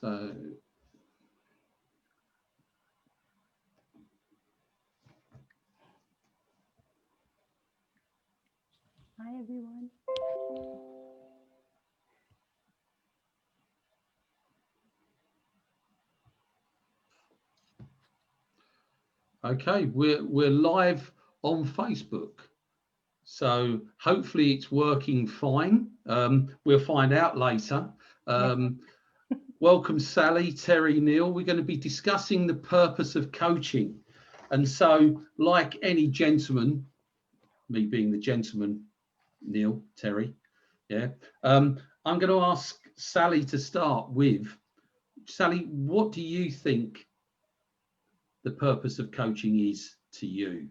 So hi everyone. okay, we're live on Facebook. So hopefully it's working fine. We'll find out later. Welcome, Sally, Terry, Neil. We're going to be discussing the purpose of coaching. And so, like any gentleman, me being the gentleman, Neil, Terry, yeah, I'm going to ask Sally to start with. Sally, what do you think the purpose of coaching is to you?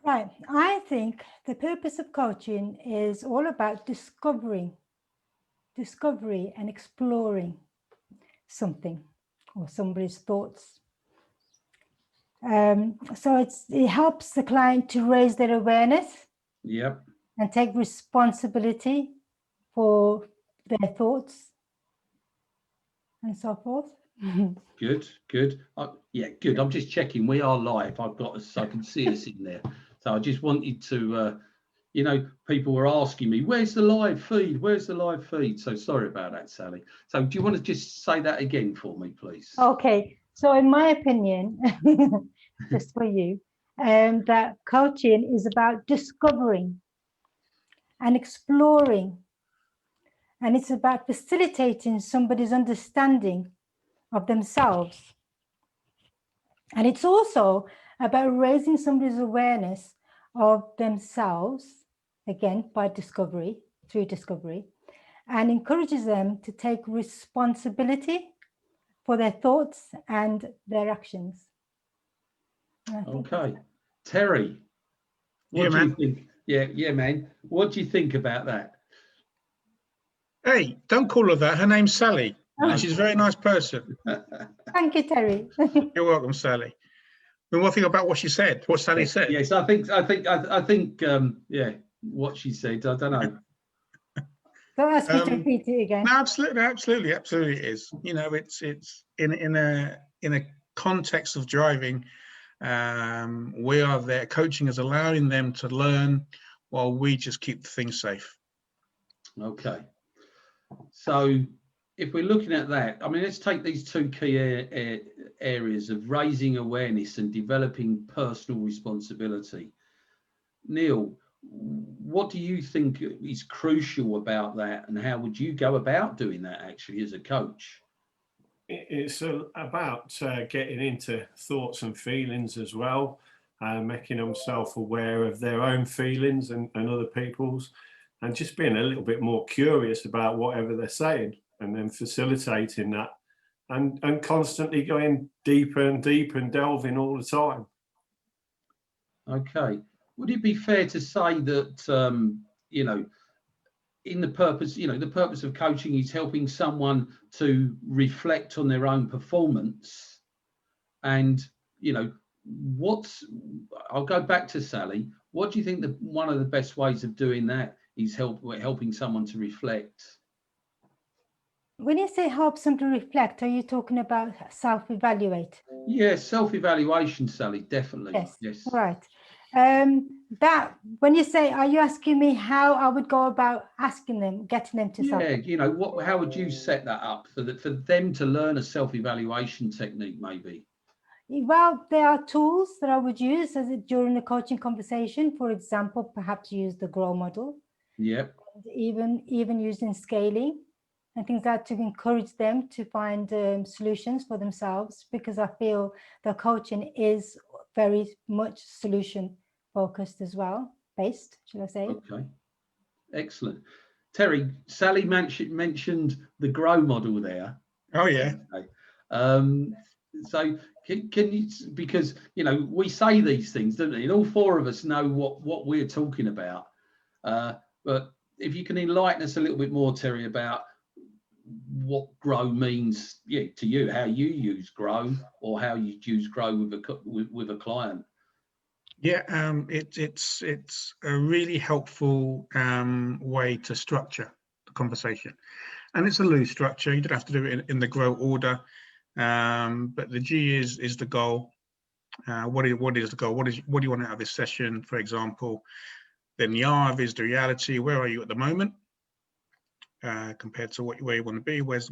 Right. I think the purpose of coaching is all about discovery and exploring something or somebody's thoughts. So it helps the client to raise their awareness. Yep. And take responsibility for their thoughts and so forth. Good. Yeah, good. I'm just checking. We are live. I've got us, so I can see us in there. So I just wanted to, people were asking me, where's the live feed? Where's the live feed? So sorry about that, Sally. So do you want to just say that again for me, please? Okay. So in my opinion, just for you, that coaching is about discovering and exploring. And it's about facilitating somebody's understanding of themselves. And it's also about raising somebody's awareness of themselves, again, by discovery, through discovery, and encourages them to take responsibility for their thoughts and their actions. Okay. Terry, what do you think? Yeah, man. What do you think about that? Hey, don't call her that. Her name's Sally. No. She's a very nice person. Thank you, Terry. You're welcome, Sally. And one thing about what she said, what Sally said. Yes, I think, yeah, what she said. I don't know. Don't ask me to repeat it again. No, absolutely it is. You know, it's in a context of driving. We are there. Coaching is allowing them to learn while we just keep things safe. Okay. So if we're looking at that, I mean, let's take these two key areas of raising awareness and developing personal responsibility. Neil, what do you think is crucial about that, and how would you go about doing that actually as a coach? It's about getting into thoughts and feelings as well, making them self-aware of their own feelings and other people's, and just being a little bit more curious about whatever they're saying, and then facilitating that, and constantly going deeper and deeper and delving all the time. Okay. Would it be fair to say that, in the purpose, the purpose of coaching is helping someone to reflect on their own performance? And, I'll go back to Sally. What do you think one of the best ways of doing that is helping someone to reflect? When you say help them to reflect, are you talking about self-evaluate? Yeah, self-evaluation, Sally, definitely. Yes. Right. That, when you say, are you asking me how I would go about asking them, getting them to how would you set that up for them to learn a self-evaluation technique, maybe? Well, there are tools that I would use during the coaching conversation. For example, perhaps use the GROW model. Yep. And even using scaling and things like that to encourage them to find solutions for themselves, because I feel the coaching is very much solution focused as well, based, should I say. Okay, excellent. Terry, Sally mentioned the GROW model there. Oh yeah. Okay. So can you, because we say these things, don't we? And all four of us know what we're talking about. But if you can enlighten us a little bit more, Terry, about what GROW means, to you, how you use GROW, or how you use GROW with a client. Yeah, it's a really helpful way to structure the conversation. And it's a loose structure. You don't have to do it in the grow order, but the G is the goal. What is the goal? What do you want out of this session, for example? Then the R is the reality. Where are you at the moment compared to where you want to be? What's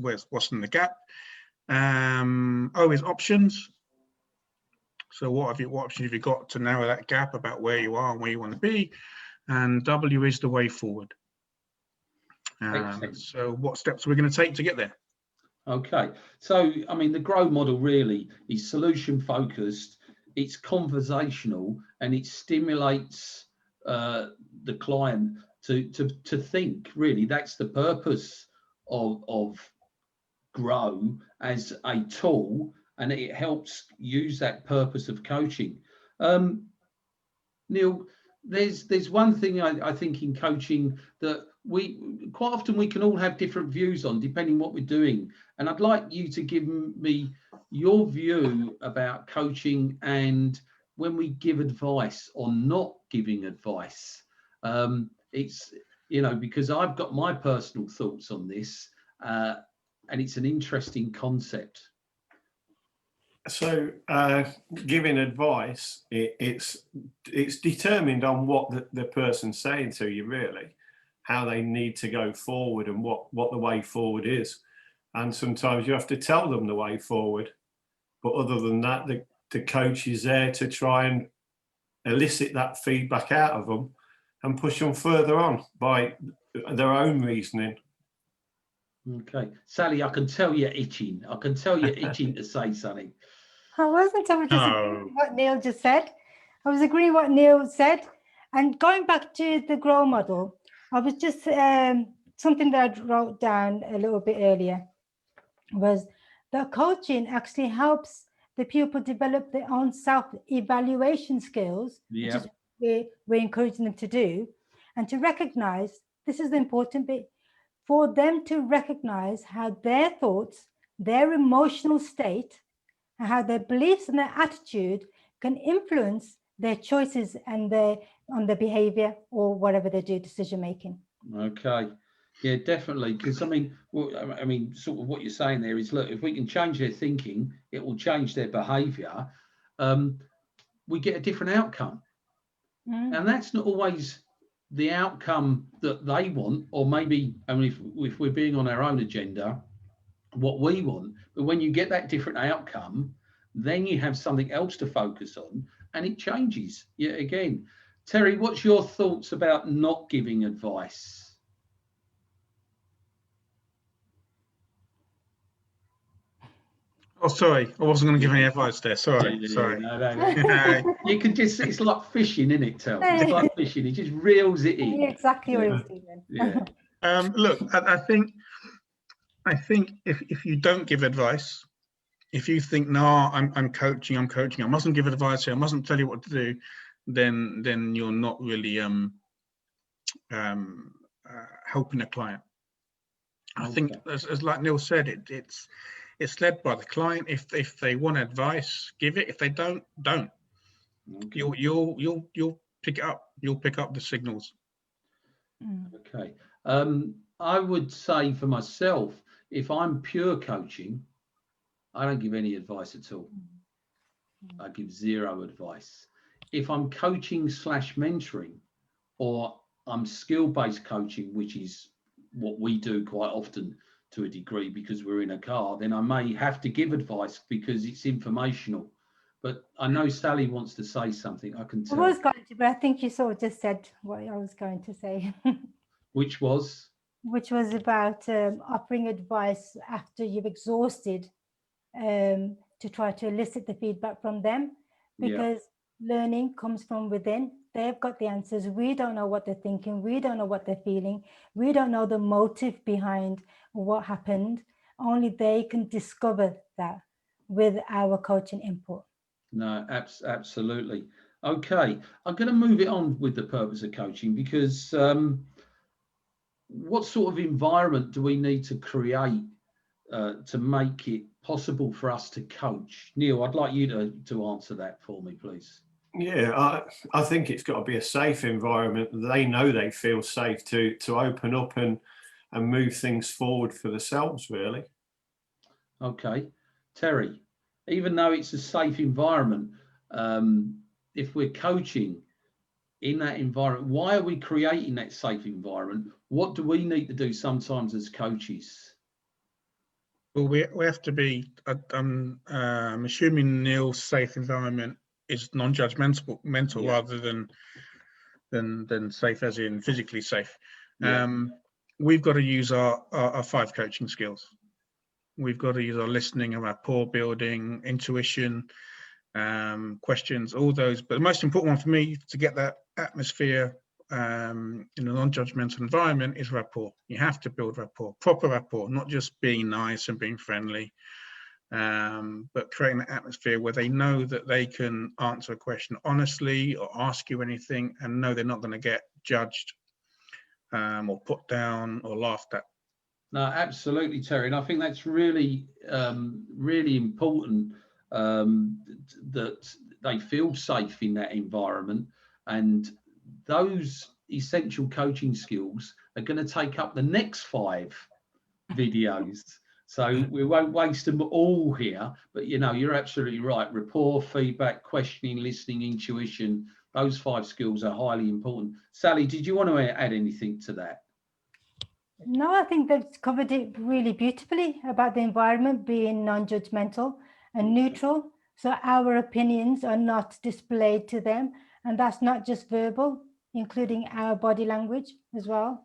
in the gap? O is options. So what options have you got to narrow that gap about where you are and where you want to be? And W is the way forward. So what steps are we going to take to get there? Okay, so I mean, the GROW model really is solution focused, it's conversational, and it stimulates the client to think. Really, that's the purpose of GROW as a tool, and it helps use that purpose of coaching. Neil, there's one thing I think in coaching that we quite often we can all have different views on, depending what we're doing. And I'd like you to give me your view about coaching and when we give advice or not giving advice. It's, because I've got my personal thoughts on this, and it's an interesting concept. So giving advice, it's determined on what the person's saying to you, really, how they need to go forward and what the way forward is. And sometimes you have to tell them the way forward. But other than that, the coach is there to try and elicit that feedback out of them and push them further on by their own reasoning. Okay, Sally, I can tell you're itching. I can tell you're itching to say something. I wasn't. I was just agreeing with what Neil just said. I was agreeing what Neil said. And going back to the GROW model, I was just something that I wrote down a little bit earlier was that coaching actually helps the pupil develop their own self-evaluation skills, which is what we're encouraging them to do, and to recognize, this is the important bit, for them to recognize how their thoughts, their emotional state, and how their beliefs and their attitude can influence their choices and on their behavior or whatever they do, decision making. Okay. Yeah, definitely. Because I mean, sort of what you're saying there is, look, if we can change their thinking, it will change their behavior. We get a different outcome. And that's not always the outcome that they want, or maybe, if we're being on our own agenda, what we want. But when you get that different outcome, then you have something else to focus on and it changes. Yeah, again. Terry, what's your thoughts about not giving advice? Oh, sorry, I wasn't going to give any advice there. Sorry. No. You can just, it's like fishing, isn't it, Tel? It's like fishing. It just reels it in. Exactly what it's doing. Yeah. Look, I think if you don't give advice, if you think, no, I'm coaching, I mustn't give advice here, I mustn't tell you what to do, then you're not really helping a client. I think, as like Neil said, it's led by the client. If they want advice, give it. If they don't. Okay. You'll pick it up. You'll pick up the signals. Okay. I would say for myself, if I'm pure coaching, I don't give any advice at all. I give zero advice. If I'm coaching / mentoring, or I'm skill-based coaching, which is what we do quite often to a degree because we're in a car, then I may have to give advice because it's informational. But I know Sally wants to say something. I can tell. I was going to, but I think you sort of just said what I was going to say. Which was? Which was about offering advice after you've exhausted to try to elicit the feedback from them, because learning comes from within. They've got the answers. We don't know what they're thinking. We don't know what they're feeling. We don't know the motive behind what happened. Only they can discover that with our coaching input. No, absolutely. Okay, I'm going to move it on with the purpose of coaching, because what sort of environment do we need to create to make it possible for us to coach? Neil, I'd like you to answer that for me, please. Yeah, I think it's got to be a safe environment. They know they feel safe to open up and and move things forward for themselves, really. Okay, Terry, even though it's a safe environment, if we're coaching in that environment, why are we creating that safe environment? What do we need to do sometimes as coaches? Well, we have to be, I'm assuming Neil's safe environment is non-judgmental mental, Yeah. rather than safe as in physically safe. Yeah. We've got to use our 5 coaching skills. We've got to use our listening and rapport building, intuition, questions, all those. But the most important one for me to get that atmosphere in a non-judgmental environment is rapport. You have to build rapport, proper rapport, not just being nice and being friendly, but creating an atmosphere where they know that they can answer a question honestly or ask you anything and know they're not going to get judged or put down or laughed at. No, absolutely, Terry. And I think that's really, really important, that they feel safe in that environment. And those essential coaching skills are going to take up the next 5 videos. So we won't waste them all here. But, you know, you're absolutely right. Rapport, feedback, questioning, listening, intuition, those 5 skills are highly important. Sally, did you want to add anything to that? No, I think they've covered it really beautifully about the environment being non-judgmental and neutral. So our opinions are not displayed to them. And that's not just verbal, including our body language as well.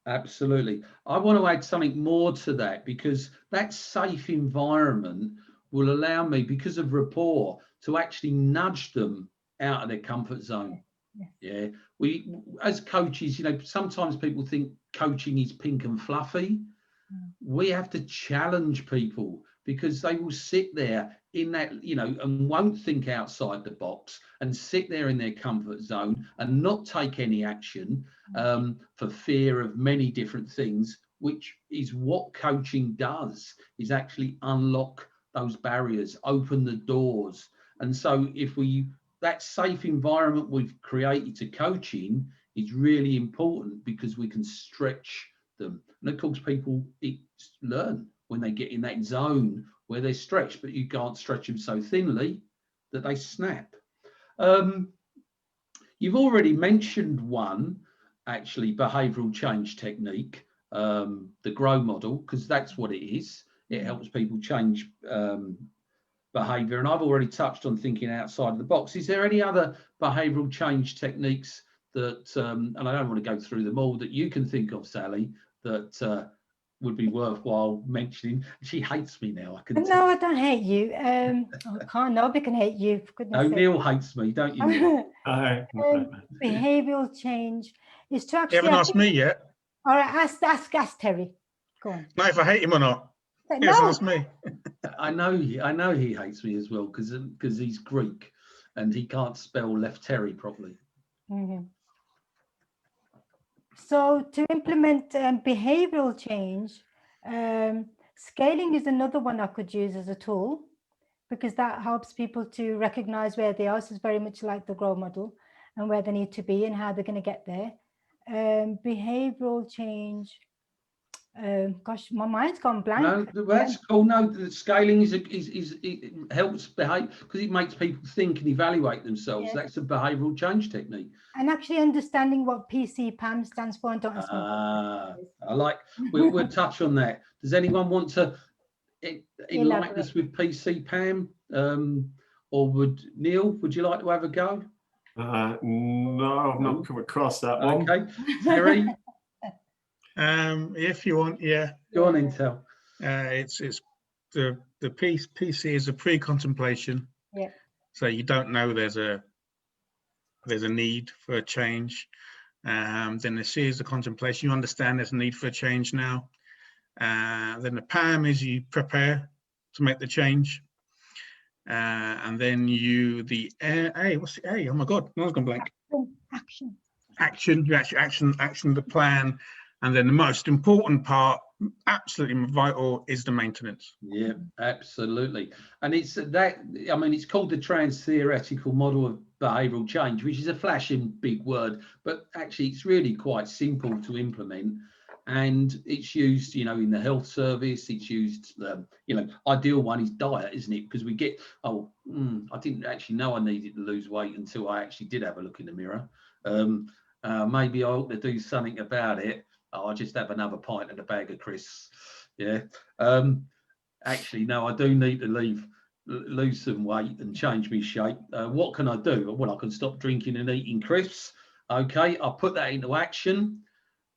Absolutely. I want to add something more to that, because that safe environment will allow me, because of rapport, to actually nudge them out of their comfort zone. Yeah. We, as coaches, you know, sometimes people think coaching is pink and fluffy. We have to challenge people, because they will sit there in that, you know, and won't think outside the box and sit there in their comfort zone and not take any action for fear of many different things, which is what coaching does, is actually unlock those barriers, open the doors. And so if that safe environment we've created to coaching is really important, because we can stretch them. And of course, people learn when they get in that zone where they're stretched, but you can't stretch them so thinly that they snap. You've already mentioned one, actually, behavioural change technique, the GROW model, because that's what it is. It helps people change behaviour. And I've already touched on thinking outside of the box. Is there any other behavioural change techniques that, and I don't want to go through them all, that you can think of, Sally, that would be worthwhile mentioning? She hates me now. I can No, I don't hate you. I can't. Nobody can hate you. For goodness sake. Neil hates me, don't you, Neil? Behavioural change is to actually. You haven't asked me yet. All right, ask Terry. Go on. No, if I hate him or not. No. He hasn't asked me. I know he hates me as well, because he's Greek and he can't spell Lefteri properly. Mm-hmm. So to implement behavioural change, scaling is another one I could use as a tool, because that helps people to recognise where they are. So it's very much like the GROW model, and where they need to be and how they're going to get there. Behavioural change. Gosh, my mind's gone blank. No, that's cool. No, the scaling it helps behave, because it makes people think and evaluate themselves. Yeah. That's a behavioural change technique. And actually understanding what PCPAM stands for, and don't ask me. I like. We'll touch on that. Does anyone want to enlighten us with PCPAM? Or would Neil? Would you like to have a go? No, I've not come across that one. Okay, Terry. If you want, yeah. Go on, Intel. It's the PC is a pre-contemplation. Yeah. So you don't know there's a need for a change. Then the C is the contemplation. You understand there's a need for a change now. Then the PAM is you prepare to make the change. And then the A. What's the A? Oh my God, I was going blank. Action. You actually action the plan. And then the most important part, absolutely vital, is the maintenance. Yeah, absolutely. And it's that, I mean, it's called the trans-theoretical model of behavioural change, which is a flashing big word, but actually it's really quite simple to implement. and it's used, you know, in the health service. It's used, you know, ideal one is diet, isn't it? Because we get, I didn't actually know I needed to lose weight until I actually did have a look in the mirror. Maybe I ought to do something about it. I'll just have another pint and a bag of crisps. Yeah. Actually, no, I do need to lose some weight and change my shape. What can I do? Well, I can stop drinking and eating crisps. Okay, I'll put that into action.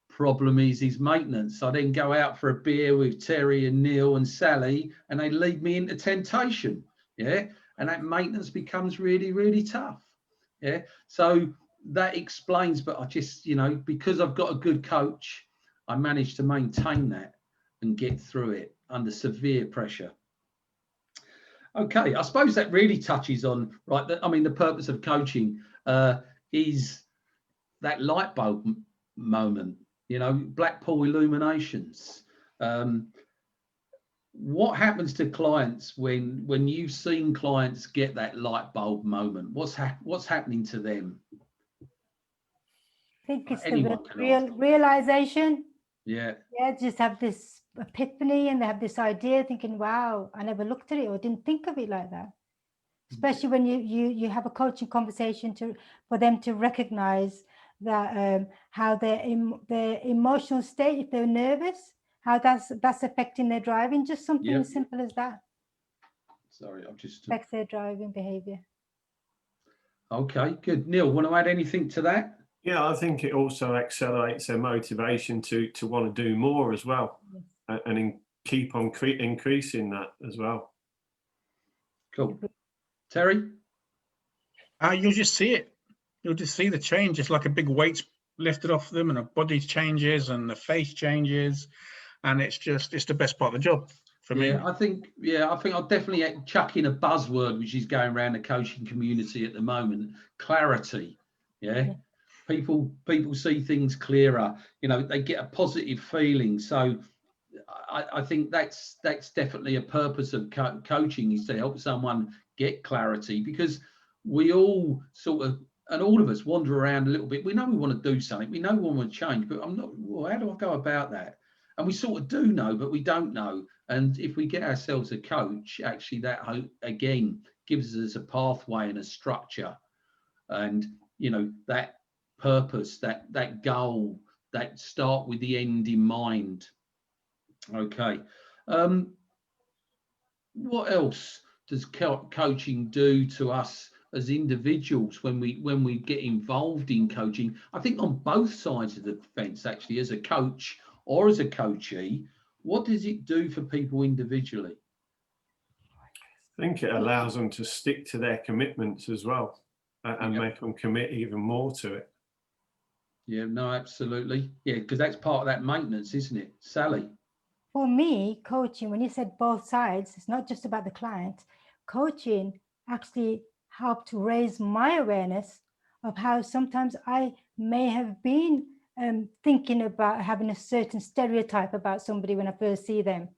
Problem is maintenance. I then go out for a beer with Terry and Neil and Sally, and they lead me into temptation. Yeah, and that maintenance becomes really, really tough. Yeah, so that explains. But I just, you know, because I've got a good coach, I managed to maintain that and get through it under severe pressure. Okay, I suppose that really touches on, right, I mean, the purpose of coaching is that light bulb moment, you know, Blackpool illuminations. What happens to clients when you've seen clients get that light bulb moment? What's happening to them? I think it's Anyone the realization. Yeah. Yeah, just have this epiphany, and they have this idea, thinking, wow, I never looked at it or didn't think of it like that. Especially when you have a coaching conversation for them to recognize that how their emotional state, if they're nervous, how that's affecting their driving. Just something as simple as that. Sorry, I've just affects their driving behavior. Okay, good. Neil, want to add anything to that? Yeah, I think it also accelerates their motivation to want to do more as well, and keep on increasing that as well. Cool. Terry? You'll just see it. You'll just see the change. It's like a big weight's lifted off them, and the body changes and the face changes, and it's the best part of the job for me. I think I'll definitely chuck in a buzzword which is going around the coaching community at the moment: clarity. Yeah. People see things clearer. You know, they get a positive feeling. So I think that's definitely a purpose of coaching, is to help someone get clarity, because we all sort of, and all of us wander around a little bit. We know we want to do something. We know we want to change, but I'm not, well, how do I go about that? And we sort of do know, but we don't know. And if we get ourselves a coach, actually that, again, gives us a pathway and a structure, and, you know, that purpose, that goal, that start with the end in mind. Okay. What else does coaching do to us as individuals when we get involved in coaching? I think on both sides of the fence, actually, as a coach or as a coachee, what does it do for people individually? I think it allows them to stick to their commitments as well, and make them commit even more to it. Yeah, no, absolutely. Yeah, because that's part of that maintenance, isn't it? Sally? For me, coaching, when you said both sides, it's not just about the client. Coaching actually helped to raise my awareness of how sometimes I may have been thinking about having a certain stereotype about somebody when I first see them,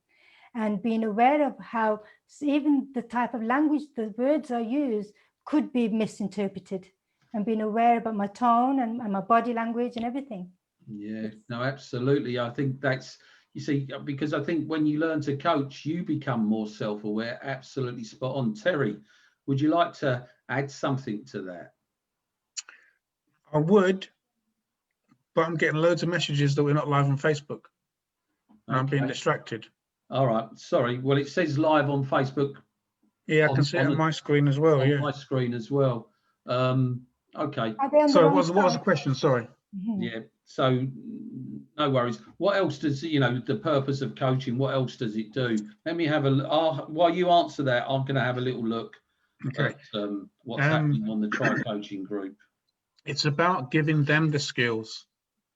and being aware of how even the type of language, the words I use, could be misinterpreted, and being aware about my tone and my body language and everything. Yeah, no, absolutely. I think that's, you see, because I think when you learn to coach, you become more self-aware. Absolutely spot on. Terry, would you like to add something to that? I would, but I'm getting loads of messages that we're not live on Facebook. And I'm being distracted. All right, sorry. Well, it says live on Facebook. Yeah, I can see it on my screen as well. On my screen as well. Okay. So what was the question? Sorry. Yeah. So no worries. What else does, you know, the purpose of coaching? What else does it do? Let me have a. While you answer that, I'm going to have a little look. Okay. At, what's happening on the Try Coaching group? It's about giving them the skills,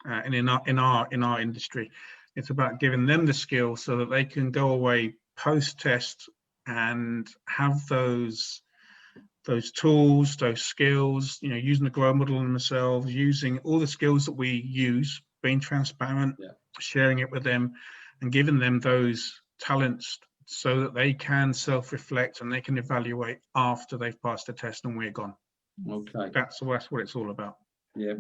and in our industry, it's about giving them the skills so that they can go away post-test and have those tools, those skills, you know, using the grow model in themselves, using all the skills that we use, being transparent, sharing it with them, and giving them those talents so that they can self-reflect and they can evaluate after they've passed the test and we're gone. Okay. That's what it's all about. Yeah.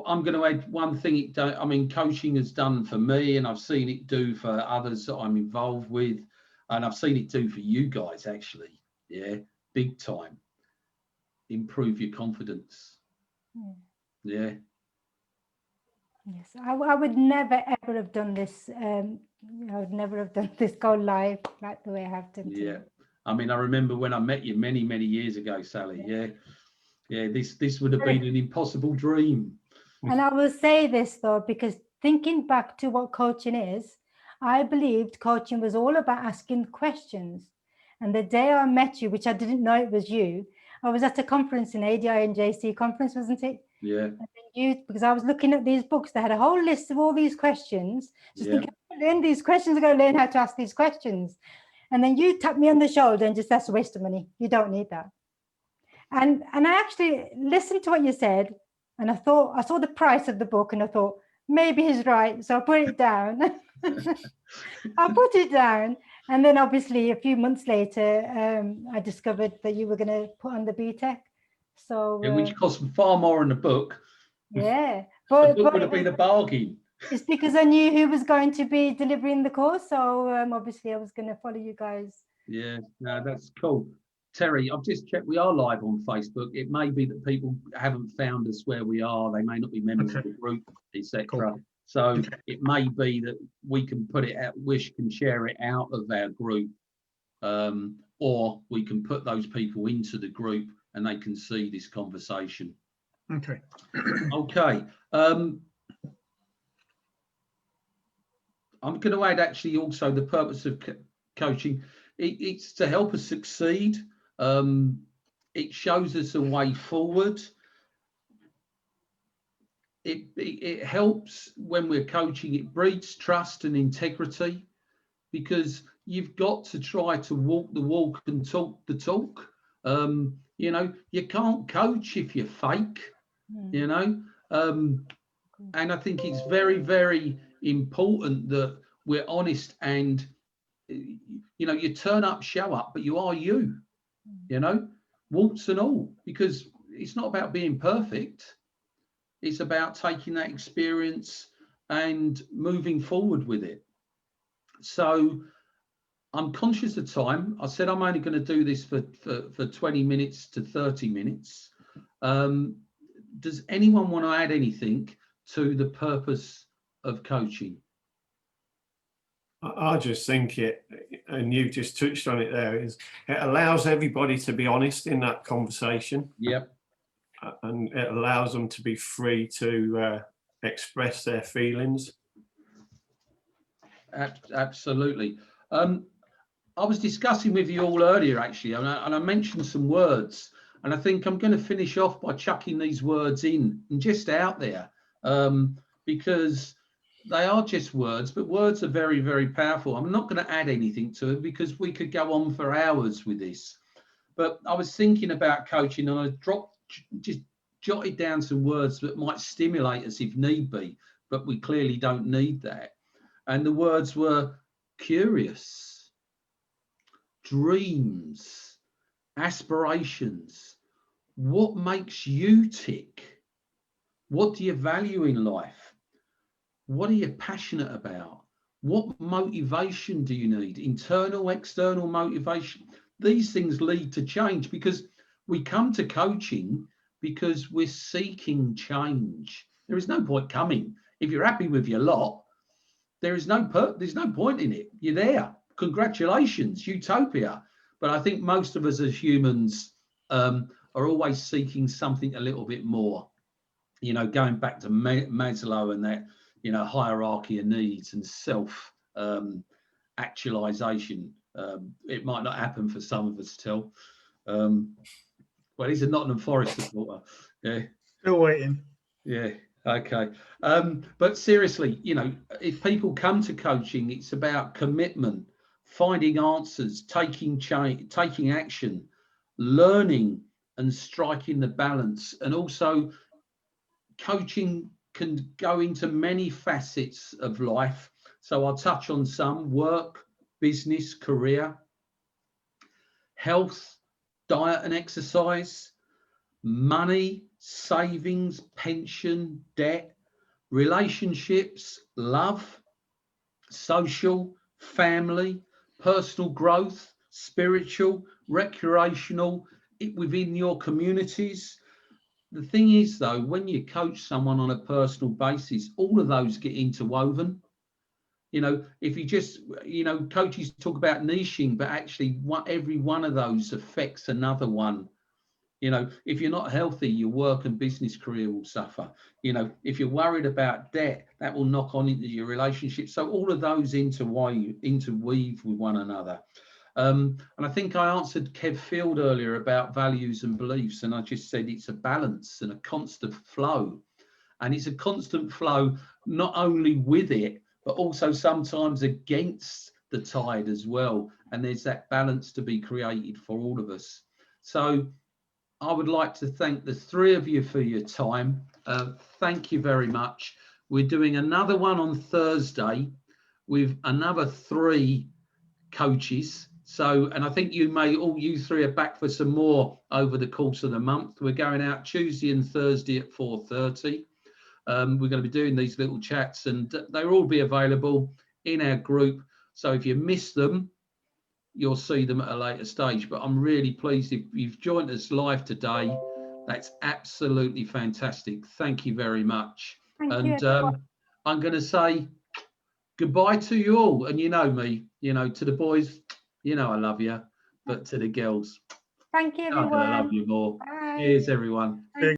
I'm going to add one thing. I mean, coaching has done for me, and I've seen it do for others that I'm involved with, and I've seen it do for you guys actually. Yeah, big time. Improve your confidence. Yeah. Yes, I would never ever have done this. I would never have done this, go live like the way I have done. Yeah. I mean, I remember when I met you many, many years ago, Sally. Yeah. Yeah. This would have been an impossible dream. And I will say this though, because thinking back to what coaching is, I believed coaching was all about asking questions. And the day I met you, which I didn't know it was you, I was at a conference, in ADI and JC conference, wasn't it? Yeah. And then because I was looking at these books, they had a whole list of all these questions. Just thinking, I'm going to learn these questions, I'm going to learn how to ask these questions. And then you tapped me on the shoulder and just, that's a waste of money. You don't need that. And I actually listened to what you said. And I saw the price of the book and I thought, maybe he's right. So I put it down. I put it down. And then obviously a few months later, I discovered that you were going to put on the BTEC. So which cost far more in the book. Yeah. The book would have been a bargain. It's because I knew who was going to be delivering the course. So obviously I was going to follow you guys. Yeah, no, that's cool. Terry, I've just checked. We are live on Facebook. It may be that people haven't found us where we are. They may not be members of the group, etc. Cool. So it may be that we can put it out. Wish can share it out of our group, or we can put those people into the group and they can see this conversation. Okay. Okay. I'm going to add actually also the purpose of coaching. It's to help us succeed. It shows us a way forward. It helps when we're coaching. It breeds trust and integrity, because you've got to try to walk the walk and talk the talk. You know, you can't coach if you're fake, you know. And I think it's very, very important that we're honest and, you know, you turn up, show up, but you are you, you know, warts and all, because it's not about being perfect. It's about taking that experience and moving forward with it. So I'm conscious of time. I said I'm only going to do this for 20 minutes to 30 minutes. Does anyone want to add anything to the purpose of coaching? I just think it, and you just touched on it there, is it allows everybody to be honest in that conversation. Yep. And it allows them to be free to express their feelings. Absolutely. I was discussing with you all earlier, actually, and I mentioned some words, and I think I'm going to finish off by chucking these words in and just out there, because they are just words, but words are very, very powerful. I'm not going to add anything to it because we could go on for hours with this. But I was thinking about coaching, and I just jotted down some words that might stimulate us if need be, but we clearly don't need that. And the words were curious, dreams, aspirations. What makes you tick? What do you value in life? What are you passionate about? What motivation do you need? Internal, external motivation. These things lead to change, because we come to coaching because we're seeking change. There is no point coming. If you're happy with your lot, there's no point in it. You're there. Congratulations, utopia. But I think most of us as humans are always seeking something a little bit more. You know, going back to Maslow and that, you know, hierarchy of needs and self actualization. It might not happen for some of us still. Well, he's a Nottingham Forest supporter. Yeah. Still waiting. Yeah. Okay. But seriously, you know, if people come to coaching, it's about commitment, finding answers, taking action, learning and striking the balance. And also coaching can go into many facets of life. So I'll touch on some: work, business, career, health, diet and exercise, money, savings, pension, debt, relationships, love, social, family, personal growth, spiritual, recreational, within your communities. The thing is, though, when you coach someone on a personal basis, all of those get interwoven. You know, if you just, you know, coaches talk about niching, but actually every one of those affects another one. You know, if you're not healthy, your work and business career will suffer. You know, if you're worried about debt, that will knock on into your relationship. So all of those interweave with one another. And I think I answered Kev Field earlier about values and beliefs, and I just said it's a balance and a constant flow. And it's a constant flow, not only with it, but also sometimes against the tide as well. And there's that balance to be created for all of us. So I would like to thank the three of you for your time. Thank you very much. We're doing another one on Thursday with another 3 coaches. So, and I think you three are back for some more over the course of the month. We're going out Tuesday and Thursday at 4:30. We're going to be doing these little chats, and they'll all be available in our group. So if you miss them, you'll see them at a later stage. But I'm really pleased if you've joined us live today. That's absolutely fantastic. Thank you very much. Thank you. I'm going to say goodbye to you all. And you know me, you know, to the boys, you know I love you, but to the girls, Thank you, I'm everyone. going to love you more. Bye. Cheers, everyone.